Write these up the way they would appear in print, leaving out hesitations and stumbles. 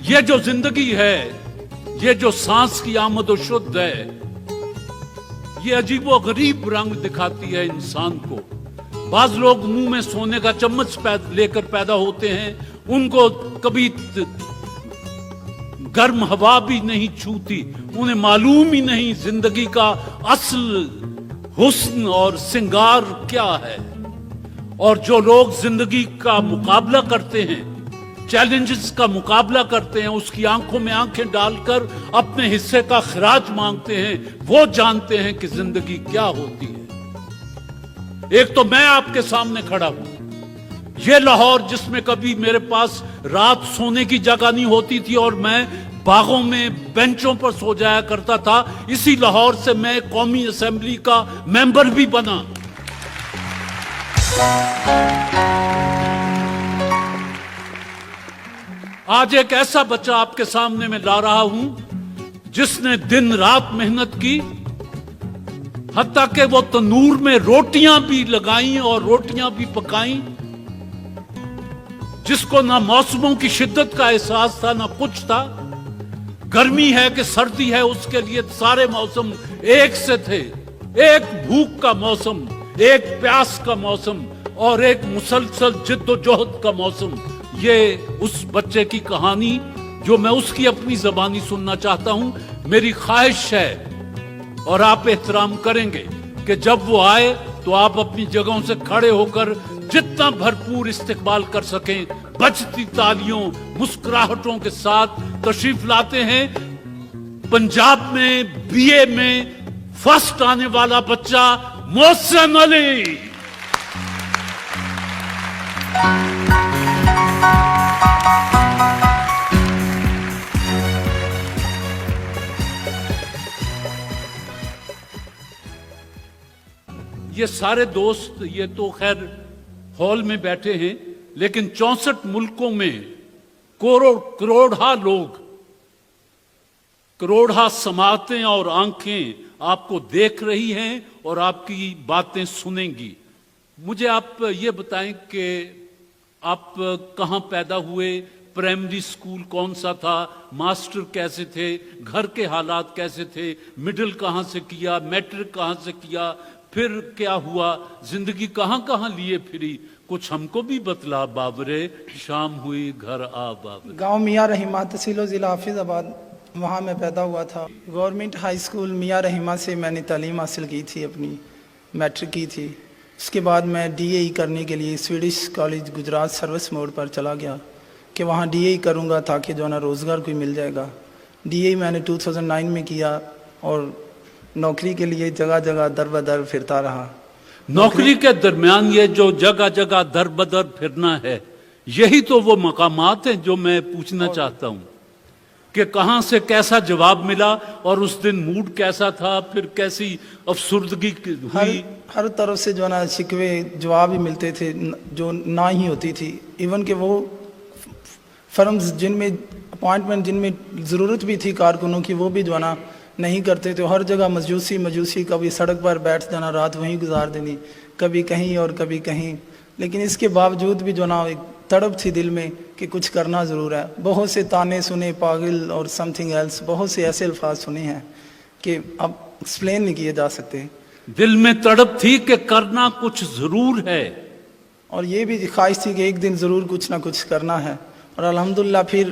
یہ جو زندگی ہے، یہ جو سانس کی آمد و شد ہے، یہ عجیب و غریب رنگ دکھاتی ہے انسان کو۔ بعض لوگ منہ میں سونے کا چمچ لے کر پیدا ہوتے ہیں، ان کو کبھی گرم ہوا بھی نہیں چھوتی، انہیں معلوم ہی نہیں زندگی کا اصل حسن اور سنگار کیا ہے۔ اور جو لوگ زندگی کا مقابلہ کرتے ہیں، چیلنجز کا مقابلہ کرتے ہیں، اس کی آنکھوں میں آنکھیں ڈال کر اپنے حصے کا خراج مانگتے ہیں، وہ جانتے ہیں کہ زندگی کیا ہوتی ہے۔ ایک تو میں آپ کے سامنے کھڑا ہوں، یہ لاہور جس میں کبھی میرے پاس رات سونے کی جگہ نہیں ہوتی تھی اور میں باغوں میں بینچوں پر سو جایا کرتا تھا، اسی لاہور سے میں قومی اسمبلی کا ممبر بھی بنا۔ آج ایک ایسا بچہ آپ کے سامنے میں لا رہا ہوں جس نے دن رات محنت کی، حتیٰ کہ وہ تنور میں روٹیاں بھی لگائیں اور روٹیاں بھی پکائیں، جس کو نہ موسموں کی شدت کا احساس تھا نہ کچھ تھا۔ گرمی ہے کہ سردی ہے، اس کے لیے سارے موسم ایک سے تھے، ایک بھوک کا موسم، ایک پیاس کا موسم اور ایک مسلسل جد و جہد کا موسم۔ یہ اس بچے کی کہانی جو میں اس کی اپنی زبانی سننا چاہتا ہوں۔ میری خواہش ہے اور آپ احترام کریں گے کہ جب وہ آئے تو آپ اپنی جگہوں سے کھڑے ہو کر جتنا بھرپور استقبال کر سکیں، بجتی تالیوں، مسکراہٹوں کے ساتھ تشریف لاتے ہیں پنجاب میں بی اے میں فرسٹ آنے والا بچہ محسن علی۔ یہ سارے دوست یہ تو خیر ہال میں بیٹھے ہیں، لیکن 64 ملکوں میں کروڑہا لوگ، کروڑہا سماعتیں اور آنکھیں آپ کو دیکھ رہی ہیں اور آپ کی باتیں سنیں گی۔ مجھے آپ یہ بتائیں کہ آپ کہاں پیدا ہوئے، پرائمری سکول کون سا تھا، ماسٹر کیسے تھے، گھر کے حالات کیسے تھے، مڈل کہاں سے کیا، میٹرک کہاں سے کیا، پھر کیا ہوا، زندگی کہاں کہاں لیے پھری، کچھ ہم کو بھی بتلا بابرے، شام ہوئی گھر آ بابرے۔ گاؤں میاں رحیمہ، تحصیل و ضلع حافظ آباد، وہاں میں پیدا ہوا تھا۔ گورنمنٹ ہائی اسکول میاں رحیمہ سے میں نے تعلیم حاصل کی تھی، اپنی میٹرک کی تھی۔ اس کے بعد میں ڈی اے ای کرنے کے لیے Swedish college Gujrat service mode پر چلا گیا کہ وہاں ڈی اے ای کروں گا تاکہ جو ہے نا روزگار کوئی مل جائے گا۔ ڈی اے ای میں نے 2009 میں کیا اور نوکری کے لیے جگہ جگہ در بدر پھرتا رہا۔ نوکری کے درمیان یہ جو جگہ جگہ در بدر پھرنا ہے، یہی تو وہ مقامات ہیں جو میں پوچھنا چاہتا ہوں کہ کہاں سے کیسا جواب ملا اور اس دن موڈ کیسا تھا، پھر کیسی افسردگی ہوئی۔ ہر طرف سے جو ہے نا شکوے جواب ہی ملتے تھے، جو نہ ہی ہوتی تھی۔ ایون کہ وہ فرمز جن میں اپوائنٹمنٹ جن میں ضرورت بھی تھی کارکنوں کی، وہ بھی جو ہے نا نہیں کرتے تھے۔ ہر جگہ مجوسی، کبھی سڑک پر بیٹھ جانا، رات وہیں گزار دینی، کبھی کہیں اور کبھی کہیں۔ لیکن اس کے باوجود بھی جو نا ایک تڑپ تھی دل میں کہ کچھ کرنا ضرور ہے۔ بہت سے تانے سنے، پاگل اور سم تھنگ ایلس، بہت سے ایسے الفاظ سنے ہیں کہ اب ایکسپلین نہیں کیے جا سکتے۔ دل میں تڑپ تھی کہ کرنا کچھ ضرور ہے، اور یہ بھی خواہش تھی کہ ایک دن ضرور کچھ نہ کچھ کرنا ہے۔ اور الحمدللہ پھر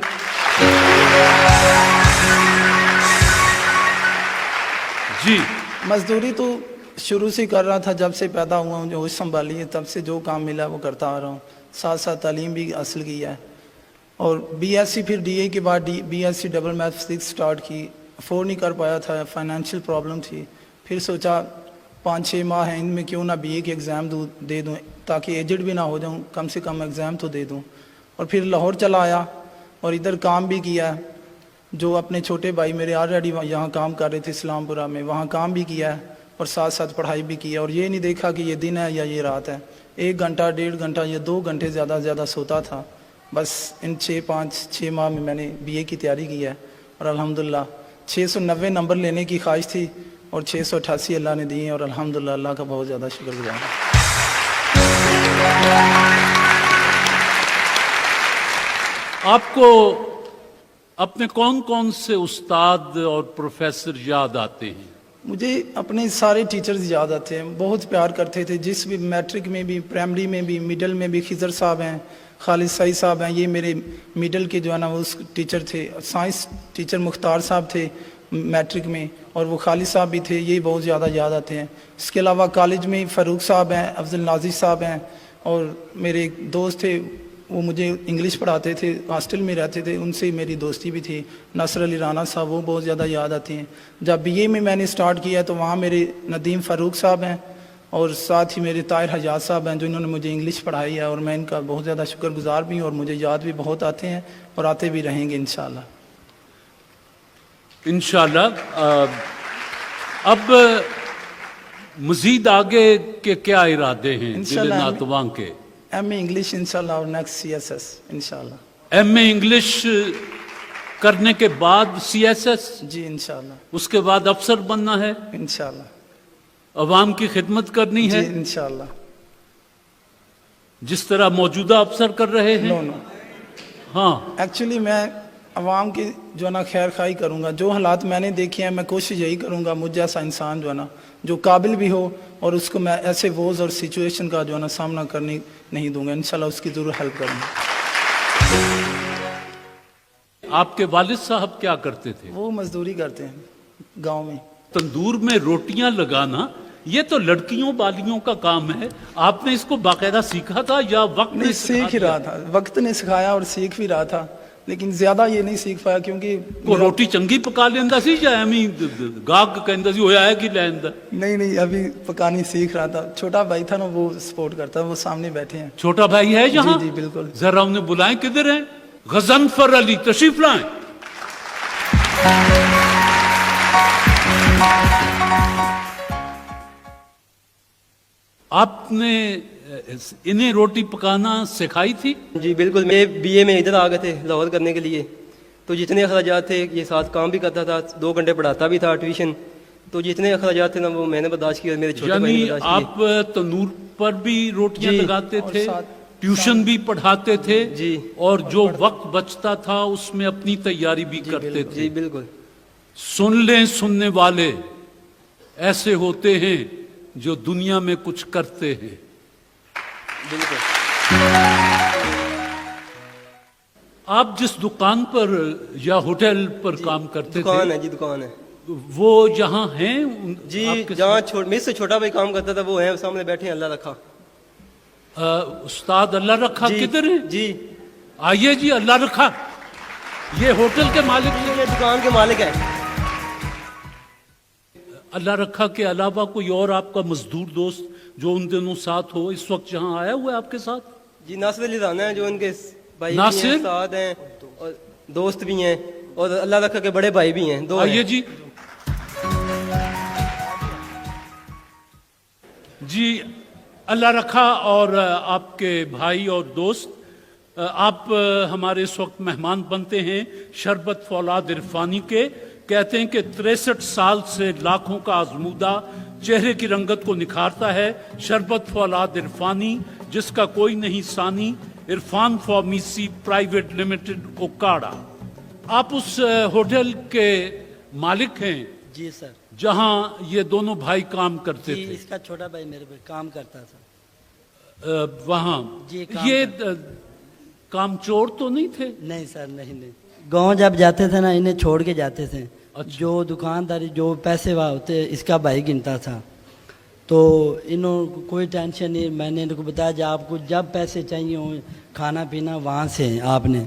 جی مزدوری تو شروع سے کر رہا تھا، جب سے پیدا ہوا ہوں، جو ہوش سنبھالی ہے تب سے جو کام ملا وہ کرتا آ رہا ہوں۔ ساتھ ساتھ تعلیم بھی حاصل کی ہے اور بی ایس سی، پھر ڈی اے کے بعد B S C double math physics start کی۔ افورڈ نہیں کر پایا تھا، فائنینشیل پرابلم تھی۔ پھر سوچا 5-6 ماہ ہیں، ان میں کیوں نہ بی اے کے ایگزام دے دوں تاکہ ایجڈ بھی نہ ہو جاؤں، کم سے کم ایگزام تو دے دوں۔ اور پھر لاہور چلا آیا اور ادھر کام بھی کیا، جو اپنے چھوٹے بھائی میرے آلریڈی یہاں کام کر رہے تھے اسلام پورہ میں، وہاں کام بھی کیا اور ساتھ ساتھ پڑھائی بھی کی، اور یہ نہیں دیکھا کہ یہ دن ہے یا یہ رات ہے۔ 1 گھنٹہ 1.5 گھنٹہ یا 2 گھنٹے زیادہ سے زیادہ سوتا تھا۔ بس ان 6 ماہ میں نے بی اے کی تیاری کی ہے اور الحمدللہ 690 نمبر لینے کی خواہش تھی اور 688 اللہ نے دیے، اور الحمدللہ اللہ کا بہت زیادہ شکر گزار ہوں۔ آپ کو अपने कौन कौन से उस्ताद और प्रोफेसर याद आते हैं? मुझे अपने सारे टीचर्स याद आते हैं, बहुत प्यार करते थे। जिस भी मैट्रिक में भी, प्राइमरी में भी, मिडल में भी खिजर साहब हैं, खालिद सईद साहब हैं, ये मेरे मिडल के जो है ना वो उस टीचर थे। साइंस टीचर मुख्तार साहब थे मैट्रिक में, और वो खालिद साहब भी थे, ये बहुत ज़्यादा याद आते हैं। इसके अलावा कॉलेज में फ़ारूक साहब हैं, अफजल नाजिर साहब हैं, और मेरे एक दोस्त थे, वो मुझे इंग्लिश पढ़ाते थे, हॉस्टल में रहते थे, उनसे मेरी दोस्ती भी थी, नसर अली राना साहब, वो बहुत ज़्यादा याद आते हैं। जब बीए में मैंने स्टार्ट किया तो वहाँ मेरे नदीम फ़ारूक साहब हैं, और साथ ही मेरे ताहिर हजाज साहब हैं, जो इन्होंने मुझे इंग्लिश पढ़ाई है, और मैं इनका बहुत ज़्यादा शुक्रगुजार भी हूँ, और मुझे याद भी बहुत आते हैं और आते भी रहेंगे इंशाअल्लाह। इंशाल्लाह। अब मजीद आगे के क्या इरादे हैं दिल इंशाल्लाह। नातवां के? एमए इंग्लिश इंशाल्लाह, और नेक्स्ट सीएसएस इंशाल्लाह। एमए इंग्लिश करने के बाद सीएसएस, जी इंशाल्लाह, उसके बाद अफसर बनना है, इंशाल्लाह, अवाम की खिदमत करनी जी है, इंशाल्लाह। जिस तरह मौजूदा अफसर कर रहे हैं। नो नो, हाँ, एक्चुअली मैं अवाम की जो है ना खैर खाई करूँगा। जो हालात मैंने देखे हैं, मैं कोशिश यही करूँगा मुझ जैसा इंसान जो है ना, जो काबिल भी हो, और उसको मैं ऐसे वोज और सिचुएशन का जो है ना सामना करने नहीं दूंगा। इंशाल्लाह उसकी ज़रूर हेल्प करूँगा। आपके वालिद साहब क्या करते थे? वो मजदूरी करते हैं गांव में। तंदूर में रोटियां लगाना ये तो लड़कियों बालियों का काम है, आपने इसको बाकायदा सीखा था या वक्त नहीं, ने सीख ही रहा था, वक्त ने सिखाया और सीख भी रहा था, लेकिन ज्यादा ये नहीं सीख पाया क्योंकि को रोटी चंगी पका लेंदा सी या एमी गाग कहंदा सी होया है कि लैंदा? नहीं, अभी पकानी सीख रहा था। छोटा भाई था ना, वो सपोर्ट करता, वो सामने बैठे हैं। छोटा भाई है यहाँ? जी बिल्कुल। जरा उन्हें बुलाएं, किधर हैं? गजनफर अली तशरीफ लाएं। आपने इन्हें रोटी पकाना सिखाई थी? जी बिल्कुल। मैं बीए में इधर आ गए थे लाहौर करने के लिए, तो जितने अखराजात थे, ये साथ काम भी करता था, 2 घंटे पढ़ाता भी था ट्यूशन, तो जितने अखराजात थे ना वो मैंने बर्दाश्त किए और मेरे छोटे भाई ने यानी बर्दाश्त आप तनूर पर भी रोटियां जी, लगाते और थे, साथ- ट्यूशन भी पढ़ाते थे, जी। और जो वक्त बचता था उसमें अपनी तैयारी भी करते थे। जी बिल्कुल। सुन लें सुनने वाले, ऐसे होते हैं जो दुनिया में कुछ करते हैं। बिल्कुल। आप जिस दुकान पर या होटल पर काम करते दुकान थे, है जी, दुकान है वो यहाँ हैं जी। आपके जहाँ मेरे से छोटा भाई काम करता था वो है सामने बैठे हैं, अल्लाह रखा। उस्ताद अल्लाह रखा जी, किधर है? जी आइए जी, अल्लाह रखा, ये होटल के मालिक हैं। ये दुकान के मालिक है। अल्लाह रखा के अलावा कोई और आपका मजदूर दोस्त जो उन दिनों साथ हो, इस वक्त यहाँ आया हुआ है आपके साथ? जी नासिर अली राना है, जो उनके भाई भी नासिर? हैं, उस्ताद हैं और दोस्त भी हैं, और अल्लाह रखा के बड़े भाई भी हैं, 2 आइए हैं। जी। जी अल्लाह रखा और आपके भाई और दोस्त, आप हमारे इस वक्त मेहमान बनते हैं शरबत फौलाद इरफानी के। कहते हैं कि 63 साल से लाखों का आजमूदा चेहरे की रंगत को निखारता है शरबत फौलाद इरफानी, जिसका कोई नहीं सानी, Irfan pharmacy private limited Okara. आप उस होटल के मालिक हैं जी सर। जहां ये दोनों भाई काम करते जी, थे? इसका छोटा भाई मेरे पे काम करता था। वहां जी, काम ये कामचोर तो नहीं थे? नहीं सर, नहीं। गांव जब जाते थे ना, इन्हें छोड़ के जाते थे। अच्छा। जो दुकानदारी, जो पैसे वहाँ होते, इसका भाई गिनता था, तो इन्हों कोई टेंशन नहीं। मैंने इनको बताया जब आपको जब पैसे चाहिए हो, खाना पीना वहाँ से आपने,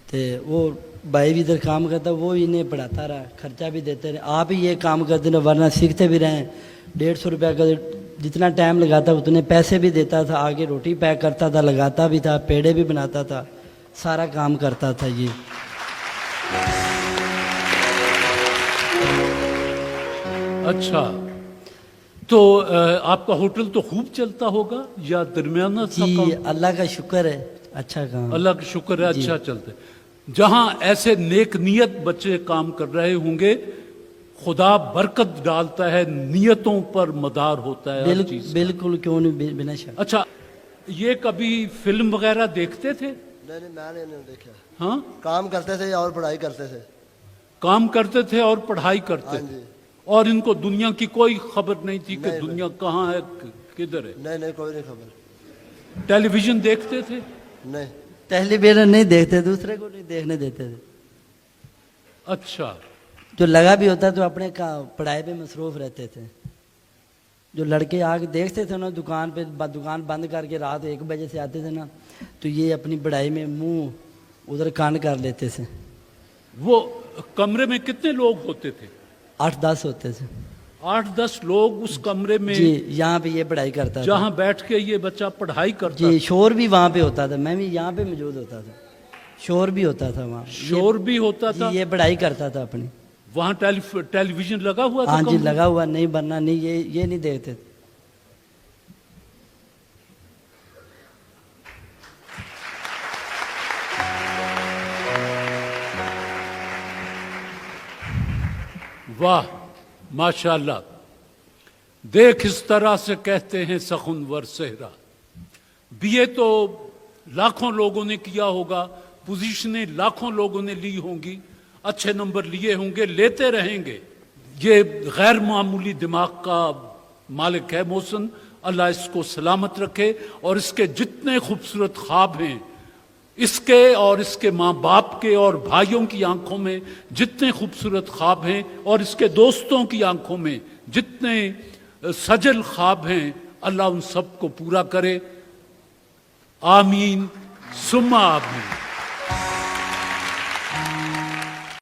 तो वो भाई भी इधर काम करता, वो इन्हें पढ़ाता रहा, खर्चा भी देते रहे। आप ही ये काम करते रहे, वरना सीखते भी रहें। 150 रुपया का जितना टाइम लगाता उतने पैसे भी देता था, आगे रोटी पैक करता था, लगाता भी था, पेड़े भी बनाता था, सारा काम करता था ये। अच्छा, तो आपका होटल तो खूब चलता होगा या दरमियाना सा जी काम? अल्लाह का शुक्र है, अच्छा काम। अल्लाह का शुक्र है, अच्छा चलता है। जहां ऐसे नेक नियत बच्चे काम कर रहे होंगे, खुदा बरकत डालता है, नियतों पर मदार होता है हर चीज। बिल्कुल, क्यों नहीं, बिना शक। अच्छा, ये कभी फिल्म वगैरह देखते थे? نہیں میں نے نہیں دیکھا. हाँ, کام کرتے تھے اور پڑھائی کرتے تھے. काम करते थे और पढ़ाई करते हाँ थे जी. और इनको दुनिया की कोई खबर नहीं थी कि नहीं, दुनिया कहाँ है किधर है. نہیں کوئی نہیں خبر. टेलीविजन देखते थे. نہیں टेलीविजन नहीं देखते, दूसरे को नहीं देखने देते थे. अच्छा, जो लगा भी होता तो अपने पढ़ाई पे मसरूफ रहते थे. जो लड़के आके देखते थे ना दुकान पे, दुकान बंद करके रात 1 बजे से आते थे ना, तो ये अपनी पढ़ाई में मुंह उधर कान कर लेते थे. वो कमरे में कितने लोग होते थे? 8-10 होते थे 8-10 लोग उस कमरे में, जी. यहाँ पे ये पढ़ाई करता था जहाँ बैठ के ये बच्चा पढ़ाई करता जी. था. शोर भी वहाँ पे होता था, मैं भी यहाँ पे मौजूद होता था. शोर भी होता था वहाँ. शोर भी होता था. जी, ये पढ़ाई करता था अपनी. वहाँ टेलीविजन लगा हुआ था. हाँ जी, कमरे में? लगा हुआ नहीं, बनना नहीं, ये नहीं देखते थे. वाह माशाल्लाह. देख इस तरह से कहते हैं सखुनवर सेहरा. बीए तो लाखों लोगों ने किया होगा, पोजीशनें लाखों लोगों ने ली होंगी, अच्छे नंबर लिए होंगे, लेते रहेंगे. ये गैर मामूली दिमाग का मालिक है मोहसिन, अल्लाह इसको सलामत रखे. और इसके जितने खूबसूरत ख्वाब हैं, इसके और इसके माँ बाप के और भाइयों की आंखों में जितने खूबसूरत ख्वाब हैं, और इसके दोस्तों की आंखों में जितने सजल ख्वाब हैं, अल्लाह उन सबको पूरा करे. आमीन सुम्मा आमीन.